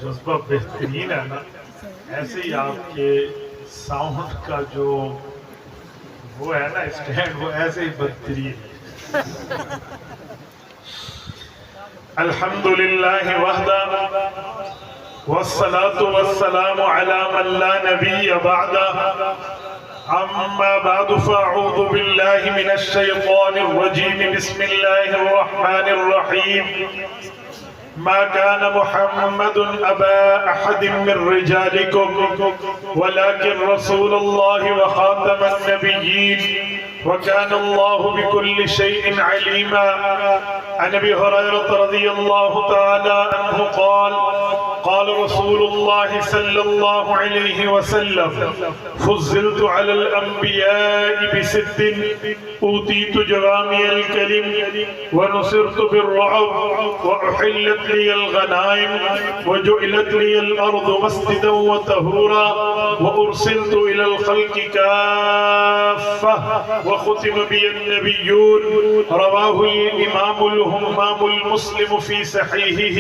جذبہ بہترین ہے نا، ایسے ہی آپ کے ساؤنڈ کا جو وہ ہے نا اسٹینڈ، وہ ایسے ہی بدترین ہے۔ الحمدللہ وحدہ والصلاة والسلام على من لا نبی بعدہ، اما بعد فاعوذ باللہ من الشیطان الرجیم، بسم اللہ الرحمن الرحیم۔ ما كان محمد أبا أحد من رجالكم ولكن رسول الله وخاتم النبيين وكان الله بكل شيء عليما۔ عن أبي هريرة رضي الله تعالى عنه قال قال رسول الله صلى الله عليه وسلم فضلت على الأنبياء بست، أوتيت جوامع الكلم ونصرت بالرعب وأحلت لي الغنائم وجعلت لي الأرض مسجدا وطهورا وأرسلت إلى الخلق كافة وختم بي النبيون۔ رواه الإمام الهمام المسلم في صحيحه۔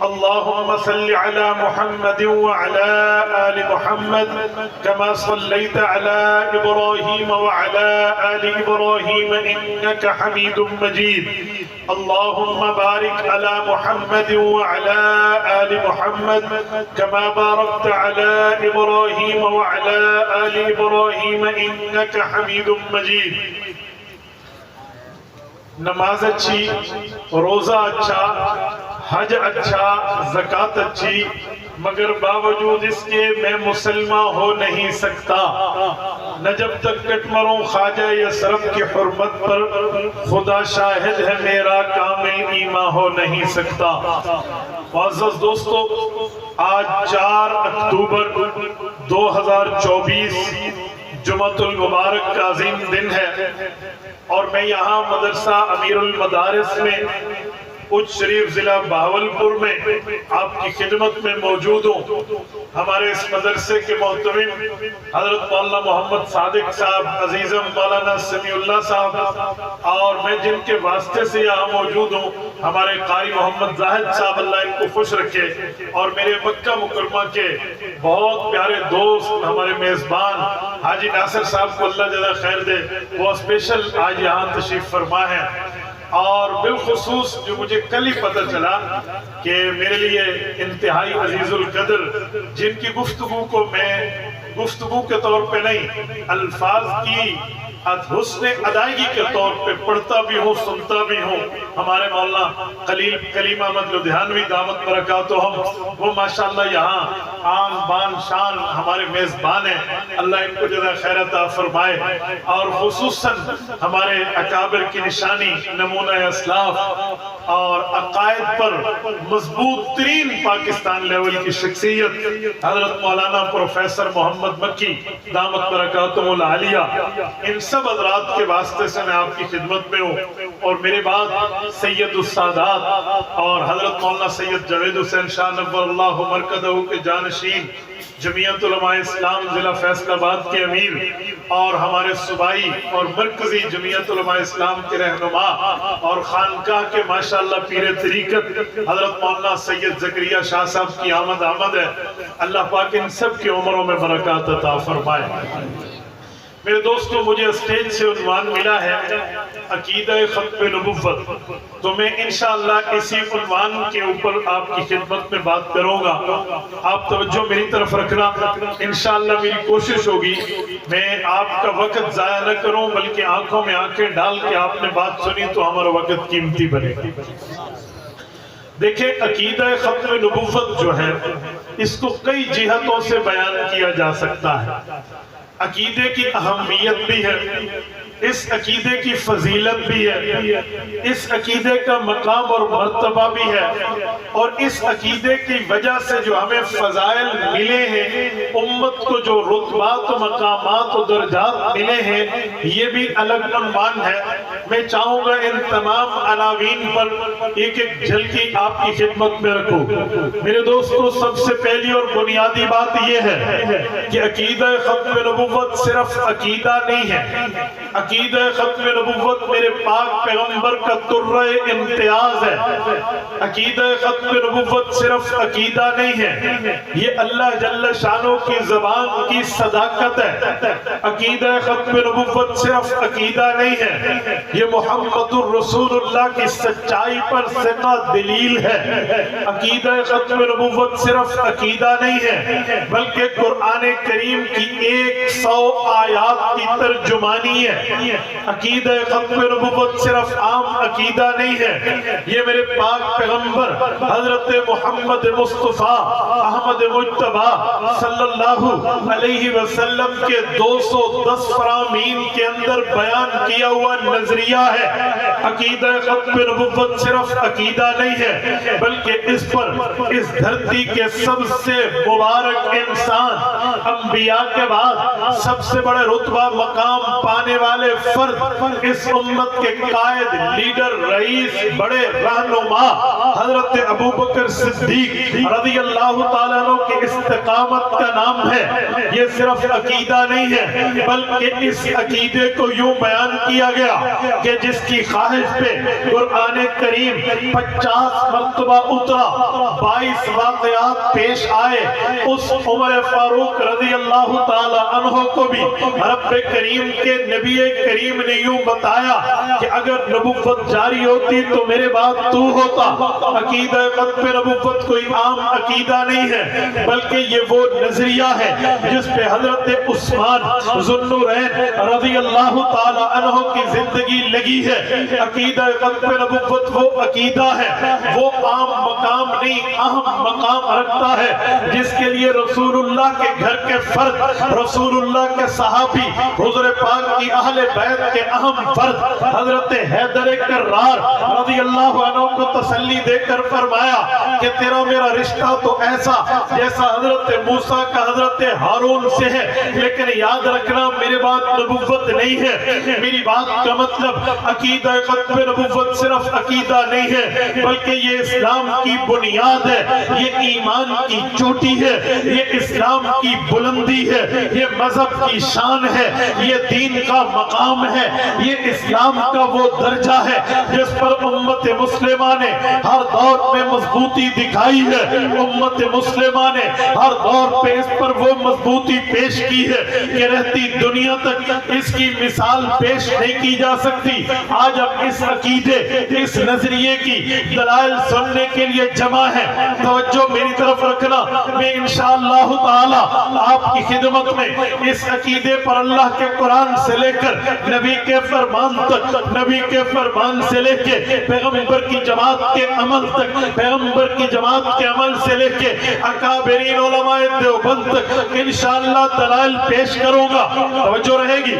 اللهم صل على محمد وعلى آل محمد كما صليت على إبراهيم وعلى آل إبراهيم إنك حميد مجيد۔ اللهم بارك على محمد وعلى آل محمد كما باركت على إبراهيم وعلى آل إبراهيم إنك حميد مجيد۔ نماز اچھی، روزہ اچھا، حج اچھا، زکوٰۃ اچھی، مگر باوجود اس کے میں مسلمان ہو نہیں سکتا نہ جب تک کٹمروں خواجہ یسرف کی حرمت پر خدا شاہد ہے میرا کامل ایمان ہو نہیں سکتا۔ معزز دوستو، آج 4 اکتوبر 2024 جمعۃ المبارک کا عظیم دن ہے، اور میں یہاں مدرسہ امیر المدارس میں اچ شریف ضلع بہاولپور میں آپ کی خدمت میں موجود ہوں۔ ہمارے اس مدرسے کے محترم حضرت مولانا محمد صادق صاحب، عزیزم مولانا سمیع اللہ صاحب، اور میں جن کے واسطے سے یہاں موجود ہوں ہمارے قاری محمد زاہد صاحب، اللہ ان کو خوش رکھے، اور میرے مکہ مکرمہ کے بہت پیارے دوست ہمارے میزبان حاجی ناصر صاحب کو اللہ جزا خیر دے، وہ اسپیشل آج یہاں تشریف فرما ہے۔ اور بالخصوص جو مجھے کل ہی پتہ چلا کہ میرے لیے انتہائی عزیز القدر، جن کی گفتگو کو میں گفتگو کے طور پہ نہیں، الفاظ کی حسن ادائیگی کے طور پہ پڑھتا بھی ہوں، سنتا بھی ہوں، ہمارے مولانا خلیل کلیم احمد لدھیانوی دامت برکاتہم، وہ ماشاءاللہ یہاں آن بان شان ہمارے میزبان ہیں، اللہ ان کو جزا خیر عطا فرمائے۔ اور خصوصاً ہمارے اکابر کی نشانی، نمونہ اسلاف اور عقائد پر مضبوط ترین پاکستان لیول کی شخصیت حضرت مولانا پروفیسر محمد مکی دامت برکاتہم العالیہ، ان سب حضرات کے واسطے سے میں آپ کی خدمت میں ہوں۔ اور میرے بعد سید السادات اور حضرت مولانا سید جاوید حسین شاہ نور اللہ مرکزہ کے جانشین، جمعیت علماء اسلام ضلع فیصل آباد کے امیر، اور ہمارے صوبائی اور مرکزی جمعیت علماء اسلام کے رہنما اور خانقاہ کے ماشاءاللہ پیر طریقت حضرت مولانا سید زکریا شاہ صاحب کی آمد ہے۔ اللہ پاک ان سب کی عمروں میں برکات عطا فرمائے۔ میرے دوستو، مجھے اسٹیج سے عنوان ملا ہے عقیدہ ختم نبوت، تو میں انشاءاللہ اسی عنوان کے اوپر آپ کی خدمت میں بات کروں گا۔ آپ توجہ میری طرف رکھنا، انشاءاللہ میری کوشش ہوگی میں آپ کا وقت ضائع نہ کروں، بلکہ آنکھوں میں آنکھیں ڈال کے آپ نے بات سنی تو ہمارا وقت قیمتی بنے گا۔ دیکھیں، عقیدہ ختم نبوت جو ہے، اس کو کئی جہتوں سے بیان کیا جا سکتا ہے۔ عقیدے کی اہمیت بھی ہے، اس عقیدے کی فضیلت بھی ہے، اس عقیدے کا مقام اور مرتبہ بھی ہے، اور اس عقیدے کی وجہ سے جو ہمیں فضائل ملے ہیں، امت کو جو رتبات و مقامات و درجات ملے ہیں، یہ بھی الگ عنوان ہے۔ میں چاہوں گا ان تمام عناوین پر ایک ایک جھلکی آپ کی خدمت میں رکھوں۔ میرے دوستو، سب سے پہلی اور بنیادی بات یہ ہے کہ عقیدہ ختم نبوت صرف عقیدہ نہیں ہے، عقیدہ ختم نبوت میرے پاک پیغمبر کا ترہ امتیاز ہے۔ عقیدہ ختم نبوت صرف عقیدہ نہیں ہے، یہ اللہ جل شانہ کی زبان کی صداقت ہے۔ عقیدہ ختم نبوت صرف عقیدہ نہیں ہے، یہ محمد الرسول اللہ کی سچائی پر ثقہ دلیل ہے۔ عقیدہ ختم نبوت صرف عقیدہ نہیں ہے بلکہ قرآن کریم کی 100 آیات کی ترجمانی ہے۔ عقیدہ ختم نبوت صرف عام عقیدہ نہیں ہے، یہ میرے پاک پیغمبر حضرت محمد مصطفیٰ احمد مجتبی صلی اللہ علیہ وسلم کے 210 فرامین کے اندر بیان کیا ہوا نظریہ ہے۔ عقیدہ ختم نبوت صرف عقیدہ نہیں ہے بلکہ اس پر اس دھرتی کے سب سے مبارک انسان، انبیاء کے بعد سب سے بڑے رتبہ مقام پانے والے فرد، اس امت کے قائد، لیڈر، رئیس، بڑے رہنما حضرت ابوبکر صدیق رضی اللہ تعالیٰ عنہ کی استقامت کا نام ہے۔ یہ صرف عقیدہ نہیں ہے بلکہ اس عقیدے کو یوں بیان کیا گیا کہ جس کی خواہش پہ قرآن کریم 50 مرتبہ اترا، 22 واقعات پیش آئے، اس عمر فاروق رضی اللہ تعالی عنہ کو بھی رب کریم کے نبی کریم نے یوں بتایا کہ اگر نبوت جاری ہوتی تو میرے بعد تو ہوتا۔ عقیدہ ختم نبوت کوئی عام عقیدہ نہیں ہے بلکہ یہ وہ نظریہ ہے جس پہ حضرت عثمان ذو النورین رضی اللہ تعالی عنہ کی زندگی لگی ہے۔ عقیدہ ختم نبوت وہ عقیدہ ہے، وہ عام مقام نہیں، اہم مقام رکھتا ہے جس کے لیے رسول اللہ کے گھر کے فرد، رسول اللہ کے صحابی، حضور پاک کی اہل بیت کے اہم فرد حضرت حیدر کرار رضی اللہ عنہ کو تسلی دے کر فرمایا کہ تیرا میرا رشتہ تو ایسا جیسا حضرت موسیٰ کا حضرت ہارون سے ہے، لیکن یاد رکھنا میرے بعد نبوت نہیں ہے۔ میری بات کا مطلب عقیدہ ختم نبوت صرف عقیدہ نہیں ہے بلکہ یہ اسلام کی بنیاد ہے، یہ ایمان کی چوٹی ہے، یہ اسلام کی بلندی ہے، یہ مذہب کی شان ہے، یہ دین کا مقام ہے، یہ اسلام کا وہ درجہ ہے جس پر امت مسلمہ نے ہر دور میں مضبوطی دکھائی ہے۔ امت مسلمہ نے ہر دور پہ اس پر وہ مضبوطی پیش کی ہے کہ رہتی دنیا تک اس کی مثال پیش نہیں کی جا سکتی۔ آج ہم اس عقیدے، اس نظریے کی دلائل سننے کے لیے جمع ہیں۔ توجہ میری طرف رکھنا، میں انشاءاللہ تعالی آپ کی خدمت میں اس عقیدے پر اللہ کے قرآن سے لے کر نبی کے فرمان تک، نبی کے فرمان سے لے کے پیغمبر کی جماعت کے عمل تک، پیغمبر کی جماعت کے عمل سے لے کے اکابرین علماء دیوبند تک انشاءاللہ دلائل پیش کروں گا۔ توجہ رہے گی؟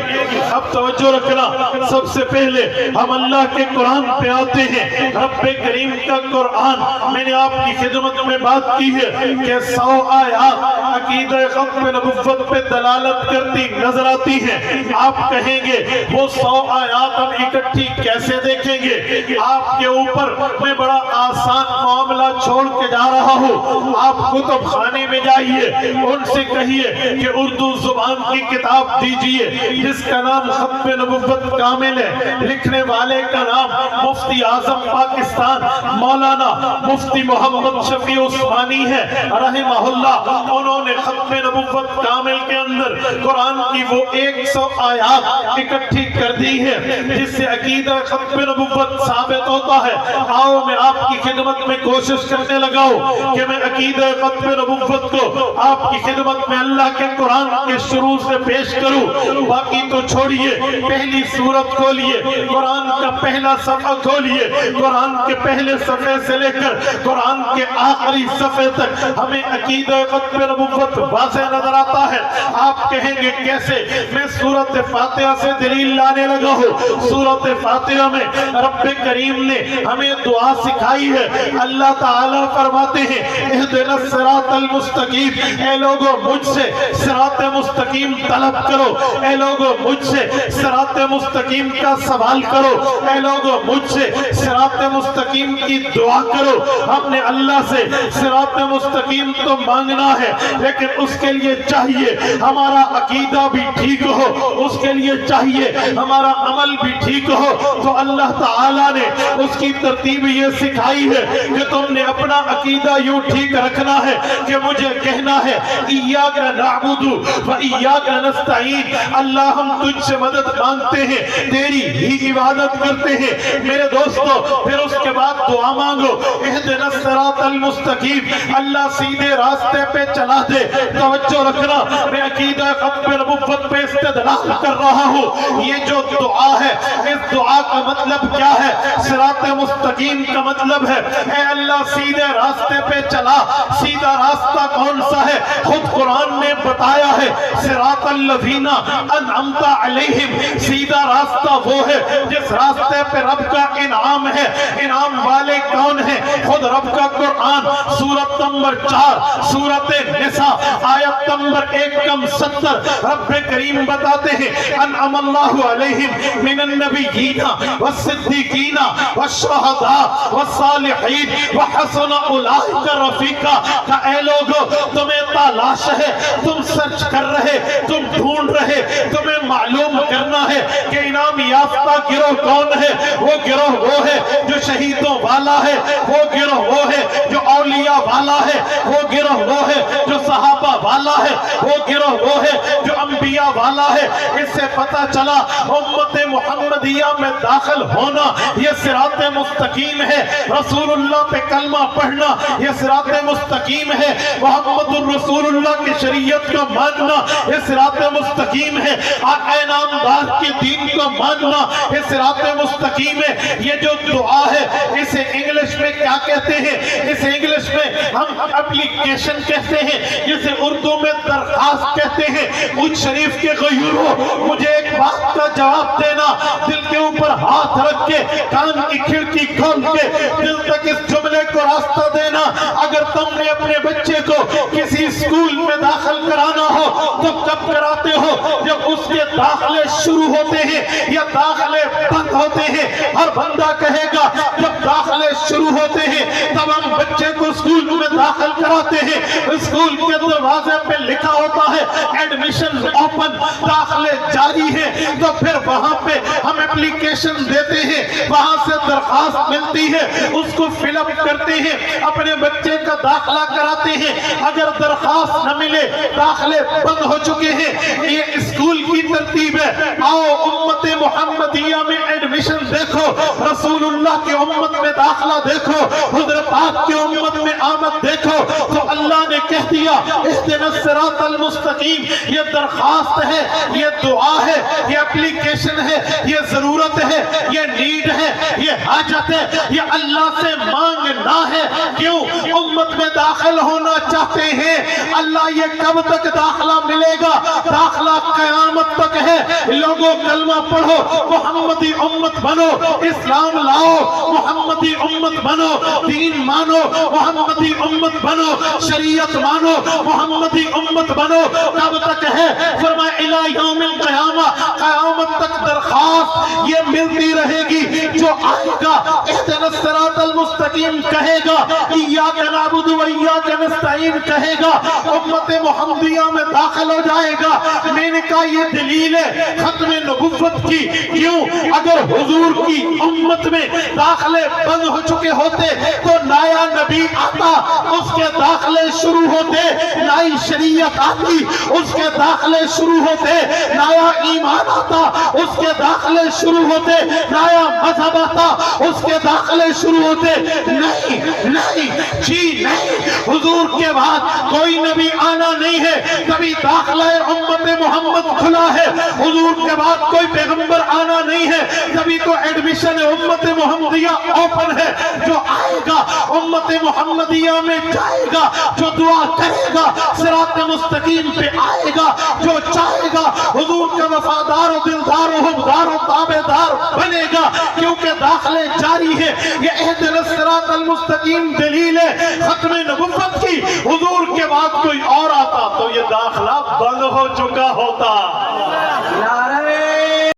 اب توجہ رکھنا، سب سے پہلے ہم اللہ کے قرآن پہ آتے ہیں۔ رب کریم کا قرآن، میں نے آپ کی خدمت میں بات کی ہے کہ 100 آیات عقیدہ ختم نبوت پہ دلالت کرتی نظر آتی ہیں۔ آپ کہیں گے وہ 100 آیات ہم اکٹھی کیسے دیکھیں گے؟ آپ کے اوپر میں بڑا آسان معاملہ چھوڑ کے جا رہا ہوں، آپ کتب خانے میں جائیے، ان سے کہیے کہ اردو زبان کی کتاب دیجئے جس کا نام ختم نبوت کامل ہے، لکھنے والے کا نام مفتی اعظم پاکستان مولانا مفتی محمد شفیع عثمانی ہے رحمہ اللہ۔ انہوں نے ختم نبوت کامل کے اندر قرآن کی وہ 100 آیات اکٹھی کر دی ہے جس سے عقیدہ ختم نبوت ثابت ہوتا ہے۔ آؤ میں آپ کی خدمت میں کوشش کرنے لگا ہوں کہ میں عقیدہ ختم نبوت کو آپ کی خدمت میں اللہ کے قرآن کے شروع سے پیش کروں۔ باقی تو چھوڑیے، پہلی سورت کھولیے، قرآن کا پہلا صفحہ کھولیے، قرآن کے پہلے صفحے سے لے کر قرآن کے آخری صفحے تک ہمیں عقیدہ ختم نبوت واضح واضح نظر آتا ہے. آپ کہیں گے کیسے؟ میں سورۃ فاتحہ سے دلیل لانے لگا ہوں. سورۃ فاتحہ میں رب کریم نے ہمیں دعا سکھائی ہے. اللہ تعالیٰ فرماتے ہیں اہدنا الصراط المستقیم، اے لوگوں مجھ سے صراط مستقیم طلب کرو، اے لوگوں مجھ سے صراط مستقیم کا سوال کرو، اے لوگوں مجھ سے صراط مستقیم کی دعا کرو. ہم نے اللہ سے صراط مستقیم تو مانگنا ہے، لیکن اس کے لیے چاہیے ہمارا عقیدہ بھی ٹھیک ہو، اس کے لیے چاہیے ہمارا عمل بھی ٹھیک ہو. تو اللہ تعالیٰ نے اس کی ترتیب یہ سکھائی ہے کہ تم نے اپنا عقیدہ یوں ٹھیک رکھنا ہے کہ مجھے کہنا ہے ایاک نعبد و ایاک نستعین، اللہ ہم تجھ سے مدد مانگتے ہیں، تیری ہی عبادت کرتے ہیں. میرے دوستو پھر اس کے بعد دعا مانگو اہدنا الصراط المستقیم، اللہ سیدھے راستے پہ چلا دے. توجہ رکھنا، میں عقیدہ ختم نبوت پہ استدلال کر رہا ہوں. یہ جو دعا ہے اس دعا کا مطلب کیا ہے؟ صراط مستقیم کا مطلب ہے اے اللہ سیدھے راستے پہ چلا. سیدھا راستہ کون سا ہے؟ خود قرآن نے بتایا ہے صراط الذین انعمت علیہم، سیدھا راستہ وہ ہے جس راستے پہ رب کا انعام ہے. انعام والے کون ہیں؟ خود رب کا قرآن سورت نمبر 4 سورت نساء آیت نمبر 170 رب کریم بتاتے ہیں انعم اللہ علیہم من النبیین والصدیقین والشہداء والصالحین وحسن اولئک رفیقا. کہ اے لوگو تمہیں تلاش ہے، تم سرچ کر رہے، تم ڈھونڈ رہے، تمہیں معلوم کرنا ہے کہ انعام یافتہ گروہ کون ہے. وہ گروہ وہ ہے جو شہیدوں والا ہے، وہ گروہ وہ ہے جو اولیاء والا ہے، وہ گروہ وہ ہے جو صحابہ والا ہے، وہ گروہ وہ ہے جو انبیاء والا ہے. اس سے پتہ چلا امت محمدیہ میں داخل ہونا یہ صراط مستقیم ہے. رسول اللہ پہ کلمہ پڑھنا یہ صراط مستقیم ہے. محمد الرسول اللہ کی شریعت کو ماننا یہ صراط مستقیم ہے. آقا نامدار کے دین کو ماننا یہ صراط مستقیم ہے. یہ جو دعا ہے اسے انگلش میں کیا کہتے ہیں؟ اسے انگلش میں ہم اپلیکیشن کہتے ہیں، جسے اردو میں درخواست کہتے ہیں. مجھ شریف کے غیوروں مجھے ایک بات کا جواب دینا، دل کے اوپر ہاتھ رکھ کے کان کی کھڑکی کھول کے دل تک اس جملے کو راستہ دینا. اگر تم نے اپنے بچے کو کسی اسکول میں داخل کرانا ہو تو کب کراتے ہو؟ جب اس کے داخلے شروع ہوتے ہیں یا داخلے بند ہوتے ہیں. ہر بندہ کہے گا جب داخلے شروع ہوتے ہیں تب ہم بچے کو اسکول میں داخل کراتے ہیں. اسکول کے دروازے پہ لکھا ہوتا ہے ایڈمیشن اوپن، داخلے جاری ہیں. تو پھر وہاں پہ ہم اپلیکیشن دیتے ہیں، وہاں سے درخواست ملتی ہے، اس کو فل اپ کرتے ہیں، اپنے بچے کا داخلہ کراتے ہیں. اگر درخواست نہ ملے، داخلے بند ہو چکے ہیں. یہ اسکول کی ترتیب ہے. آؤ امت محمدیہ میں ایڈمیشن دیکھو، رسول اللہ کی امت میں داخلہ دیکھو، حضرت پاک کی امت میں آمد دیکھو. تو اللہ نے کہہ دیا اہدنا الصراط المستقیم. یہ درخواست ہے، یہ دعا ہے، یہ اپلیکیشن ہے، یہ ضرورت ہے، یہ نیڈ ہے، یہ حاجت ہے، یہ اللہ سے مانگنا ہے. کیوں؟ امت میں داخل ہونا چاہتے ہیں. اللہ یہ کب تک داخلہ ملے گا؟ داخلہ قیامت تک ہے. لوگوں کلمہ پڑھو، محمدی امت بنو، اسلام لاؤ، محمدی امت بنو، دین مانو، محمدی امت بنو، شریعت مانو، محمدی امت بنو. کب تک ہے؟ فرمایا الی یوم القیامہ، قیامت تک درخواست یہ ملتی رہے گی. جو آئے گا اہدنا الصراط المستقیم کہے گا، ایاک نعبد و ایاک نستعین کہے گا، امت محمدیہ میں داخل ہو جائے گا. میں نے کہا یہ دلیل ہے ختم نبوت کی. کیوں؟ اگر حضور کی امت میں داخلے بند ہو چکے ہوتے تو نیا نبی آتا، اس کے داخلے شروع ہوتے. نئی شریعت آتی، اس کے داخلے شروع ہوتے. نیا ایمان آتا، اس کے داخلے شروع ہوتے. نیا مذہب آتا، اس کے داخلے شروع ہوتے. نہیں نہیں جی نہیں، حضور کے بعد کوئی نبی آنا نہیں ہے، تبھی داخلہ امت محمد کھلا ہے۔ حضور کے بعد کوئی پیغمبر آنا نہیں ہے، تبھی تو ایڈمیشن امت محمدیہ اوپن ہے۔ جو آئے گا امت محمدیہ میں جائے گا، جو دعا کرے گا صراط مستقیم پہ آئے گا، جو چاہے گا حضور کا وفادار و دلدار و حبدار و تابعدار بنے گا، کیونکہ داخلے جاری ہے۔ یہ اہدنا الصراط المستقیم دلیل ہے ختم نبوت کی۔ حضور کے بعد کوئی اور آتا تو یہ داخلہ بند ہو چکا ہوتا۔